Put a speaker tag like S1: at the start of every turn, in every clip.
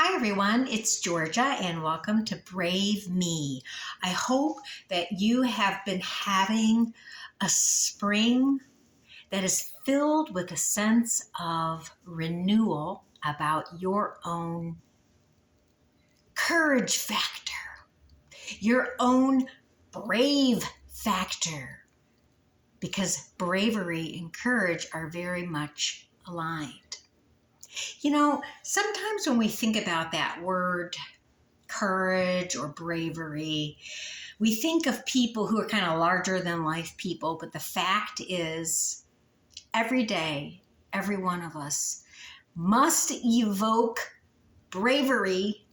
S1: Hi everyone, it's Georgia and welcome to Brave Me. I hope that you have been having a spring that is filled with a sense of renewal about your own courage factor, your own brave factor, because bravery and courage are very much aligned. Sometimes when we think about that word courage or bravery, we think of people who are kind of larger than life people, but the fact is, every day, every one of us must evoke bravery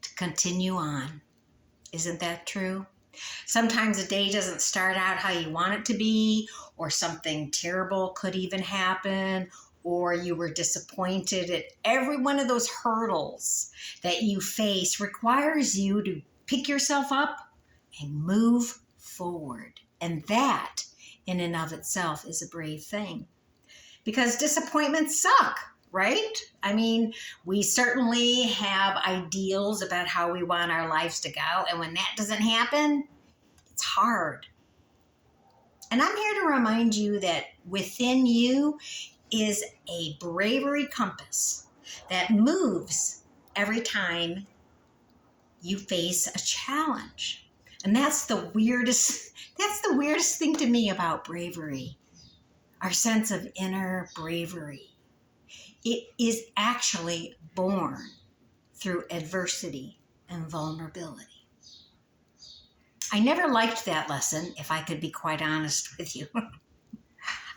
S1: to continue on. Isn't that true? Sometimes a day doesn't start out how you want it to be, or something terrible could even happen, or you were disappointed at every one of those hurdles that you face requires you to pick yourself up and move forward. And that, in and of itself, is a brave thing. Because disappointments suck, right? I mean, we certainly have ideals about how we want our lives to go. And when that doesn't happen, it's hard. And I'm here to remind you that within you is a bravery compass that moves every time you face a challenge. And that's the weirdest thing to me about bravery. Our sense of inner bravery. It is actually born through adversity and vulnerability. I never liked that lesson, if I could be quite honest with you.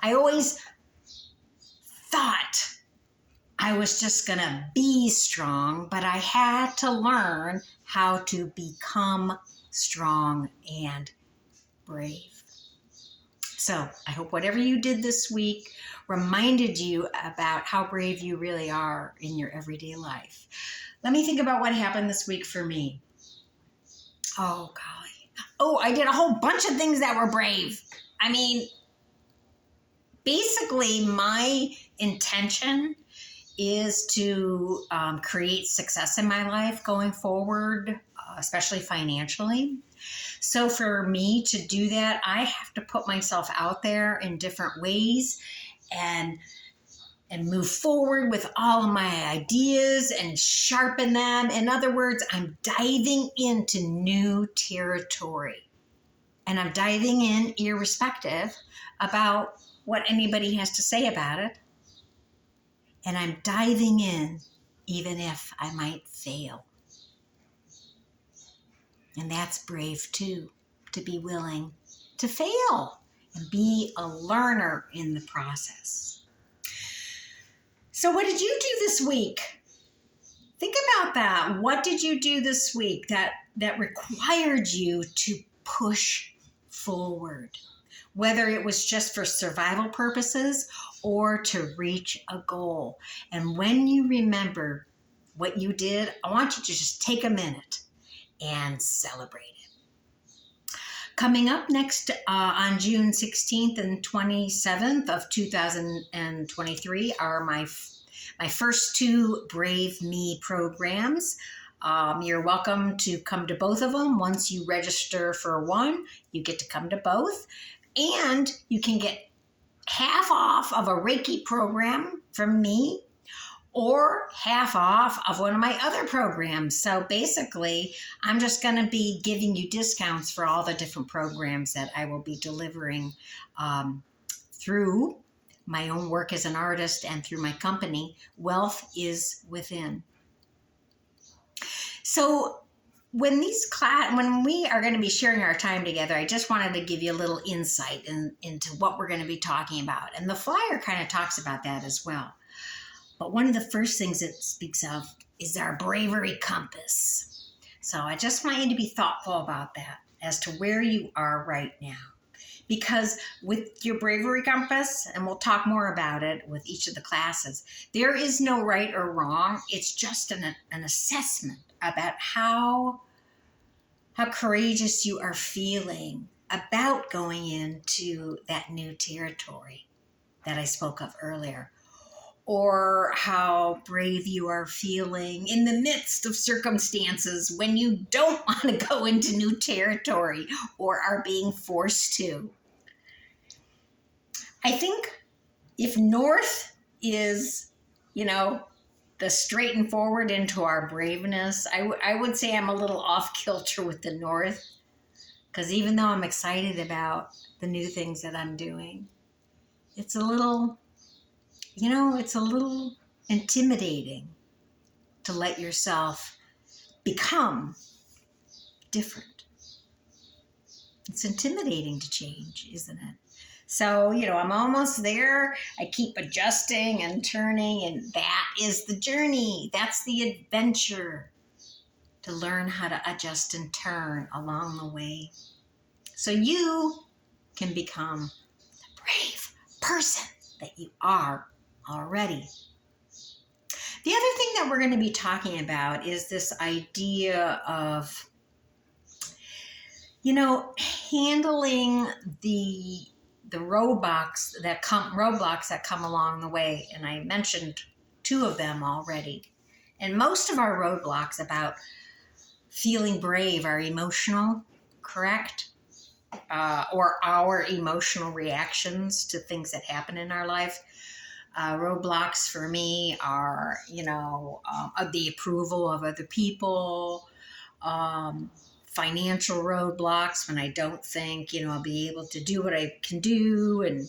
S1: I always thought I was just going to be strong, but I had to learn how to become strong and brave. So I hope whatever you did this week reminded you about how brave you really are in your everyday life. Let me think about what happened this week for me. Oh, golly. Oh, I did a whole bunch of things that were brave. I mean, basically my intention is to create success in my life going forward, especially financially. So for me to do that, I have to put myself out there in different ways and move forward with all of my ideas and sharpen them. In other words, I'm diving into new territory. And I'm diving in irrespective about what anybody has to say about it. And I'm diving in even if I might fail. And that's brave too, to be willing to fail and be a learner in the process. So what did you do this week? Think about that. What did you do this week that required you to push forward? Whether it was just for survival purposes or to reach a goal. And when you remember what you did, I want you to just take a minute and celebrate it. Coming up next on June 16th and 27th of 2023 are my first two Brave Me programs. You're welcome to come to both of them. Once you register for one, you get to come to both. And you can get half off of a Reiki program from me or half off of one of my other programs. So basically, I'm just going to be giving you discounts for all the different programs that I will be delivering through my own work as an artist and through my company, Wealth is Within. So when we are going to be sharing our time together, I just wanted to give you a little insight into what we're going to be talking about. And the flyer kind of talks about that as well. But one of the first things it speaks of is our bravery compass. So I just want you to be thoughtful about that as to where you are right now. Because with your bravery compass, and we'll talk more about it with each of the classes, there is no right or wrong. It's just an assessment about how courageous you are feeling about going into that new territory that I spoke of earlier. or how brave you are feeling in the midst of circumstances when you don't want to go into new territory or are being forced to. I think if north is, the straight and forward into our braveness, I would say I'm a little off kilter with the north, because even though I'm excited about the new things that I'm doing, it's a little, it's a little intimidating to let yourself become different. It's intimidating to change, isn't it? So, I'm almost there. I keep adjusting and turning, and that is the journey. That's the adventure, to learn how to adjust and turn along the way, so you can become the brave person that you are already. The other thing that we're going to be talking about is this idea of, handling the roadblocks that come along the way. And I mentioned two of them already. And most of our roadblocks about feeling brave are emotional, correct? Or our emotional reactions to things that happen in our life. Roadblocks for me are, the approval of other people, financial roadblocks when I don't think, I'll be able to do what I can do. And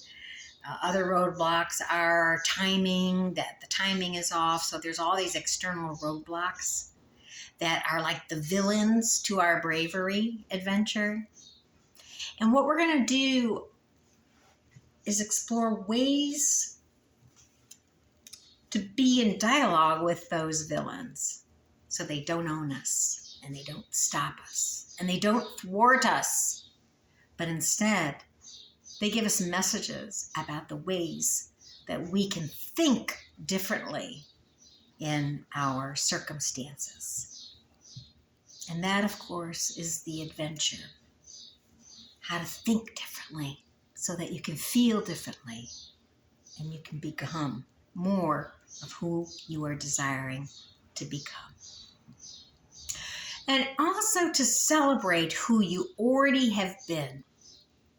S1: other roadblocks are timing, that the timing is off. So there's all these external roadblocks that are like the villains to our bravery adventure. And what we're going to do is explore ways to be in dialogue with those villains so they don't own us and they don't stop us and they don't thwart us, but instead they give us messages about the ways that we can think differently in our circumstances. And that, of course, is the adventure. How to think differently so that you can feel differently and you can become more of who you are desiring to become. And also to celebrate who you already have been.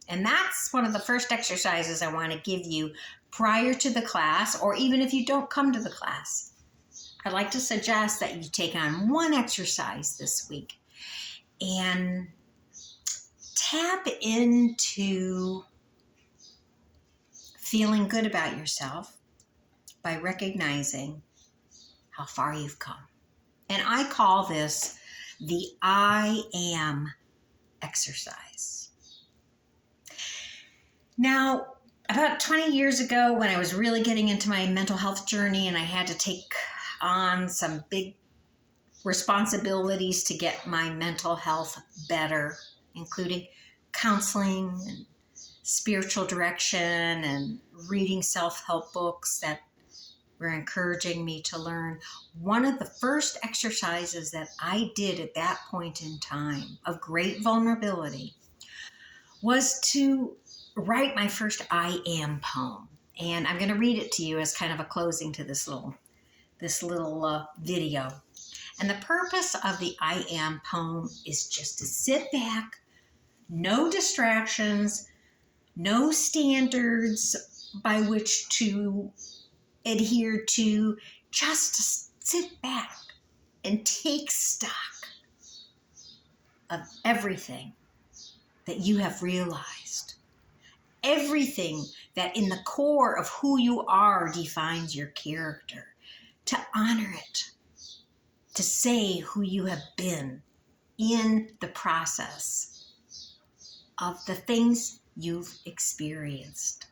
S1: And that's one of the first exercises I want to give you prior to the class, or even if you don't come to the class. I'd like to suggest that you take on one exercise this week and tap into feeling good about yourself by recognizing how far you've come. And I call this the I am exercise. Now, about 20 years ago, when I was really getting into my mental health journey and I had to take on some big responsibilities to get my mental health better, including counseling and spiritual direction and reading self-help books that were encouraging me to learn. One of the first exercises that I did at that point in time of great vulnerability was to write my first I am poem. And I'm going to read it to you as kind of a closing to this little video. And the purpose of the I am poem is just to sit back, no distractions, no standards by which to adhere to, just to sit back and take stock of everything that you have realized, everything that in the core of who you are defines your character, to honor it, to say who you have been in the process of the things you've experienced.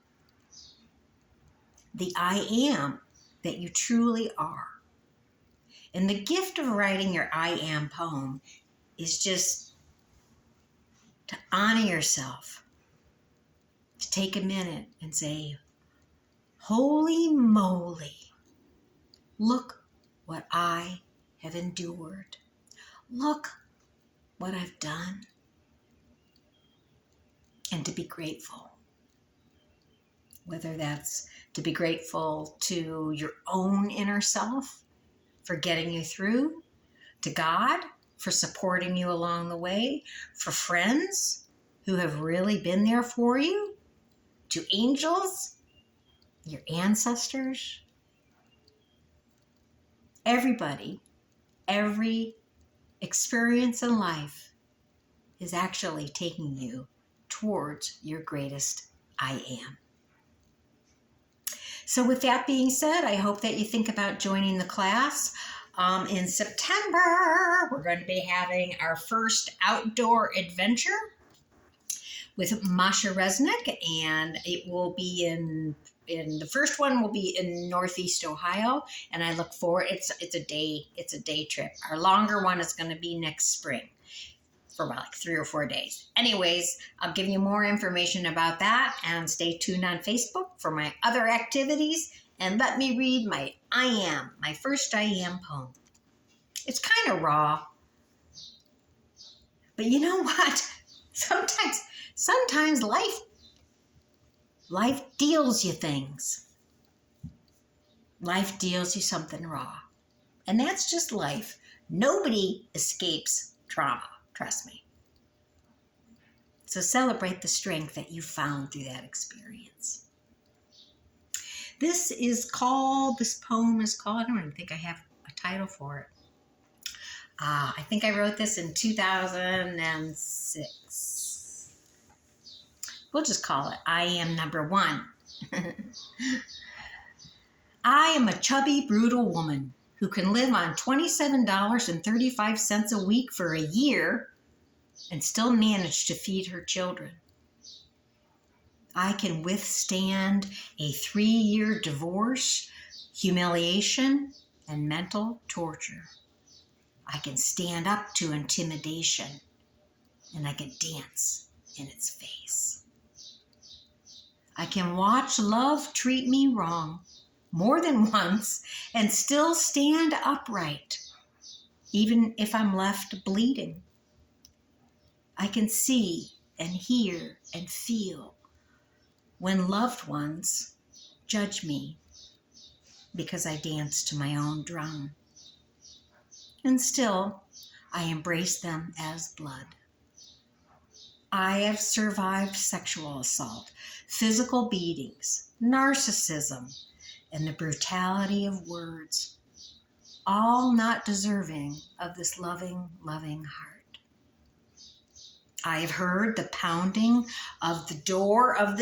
S1: The I am that you truly are. And the gift of writing your I am poem is just to honor yourself, to take a minute and say, holy moly, look what I have endured. Look what I've done. And to be grateful. Whether that's to be grateful to your own inner self for getting you through, to God for supporting you along the way, for friends who have really been there for you, to angels, your ancestors, everybody, every experience in life is actually taking you towards your greatest I am. So with that being said, I hope that you think about joining the class. In September, we're going to be having our first outdoor adventure with Masha Resnick, and it will be in the first one will be in Northeast Ohio, and I look forward. It's a day trip. Our longer one is going to be next spring for about like 3 or 4 days. Anyways, I'll give you more information about that, and stay tuned on Facebook for my other activities, and let me read my first I Am poem. It's kind of raw, but you know what? Sometimes life deals you things. Life deals you something raw, and that's just life. Nobody escapes trauma, trust me. So celebrate the strength that you found through that experience. This poem is called, I don't even think I have a title for it. I think I wrote this in 2006. We'll just call it I Am Number One. I am a chubby, brutal woman who can live on $27.35 a week for a year and still manage to feed her children. I can withstand a 3-year divorce, humiliation, and mental torture. I can stand up to intimidation, and I can dance in its face. I can watch love treat me wrong more than once and still stand upright, even if I'm left bleeding. I can see and hear and feel when loved ones judge me because I dance to my own drum. And still, I embrace them as blood. I have survived sexual assault, physical beatings, narcissism, and the brutality of words, all not deserving of this loving, loving heart. I have heard the pounding of the door of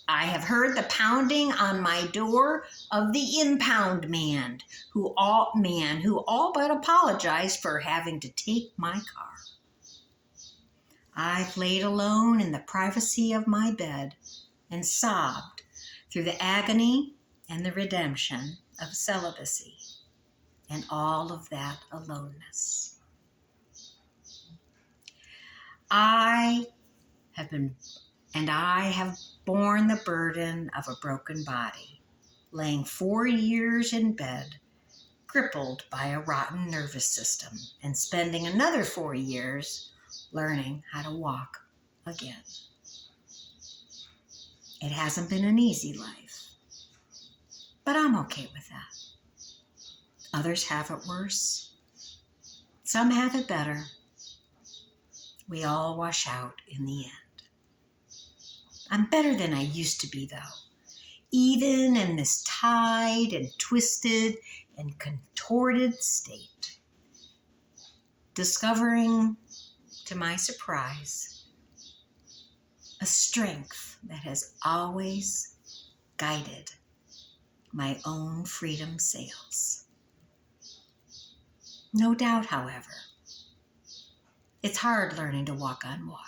S1: I have heard the pounding on my door of the impound man who all but apologized for having to take my car. I've laid alone in the privacy of my bed and sobbed through the agony and the redemption of celibacy and all of that aloneness. I have borne the burden of a broken body, laying 4 years in bed, crippled by a rotten nervous system, and spending another 4 years learning how to walk again. It hasn't been an easy life, but I'm okay with that. Others have it worse. Some have it better. We all wash out in the end. I'm better than I used to be, though. Even in this tied and twisted and contorted state. Discovering, to my surprise, a strength that has always guided my own freedom sails. No doubt, however, it's hard learning to walk on water.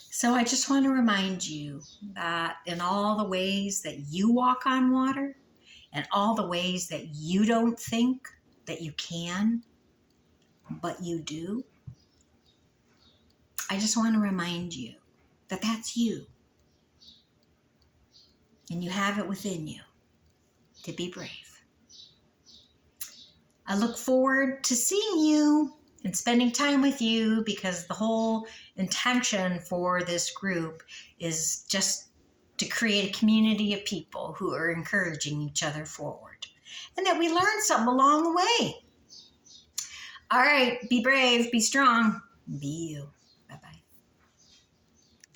S1: So I just want to remind you that in all the ways that you walk on water and all the ways that you don't think that you can, but you do, I just want to remind you that that's you. And you have it within you to be brave. I look forward to seeing you and spending time with you, because the whole intention for this group is just to create a community of people who are encouraging each other forward, and that we learn something along the way. All right, be brave, be strong, be you.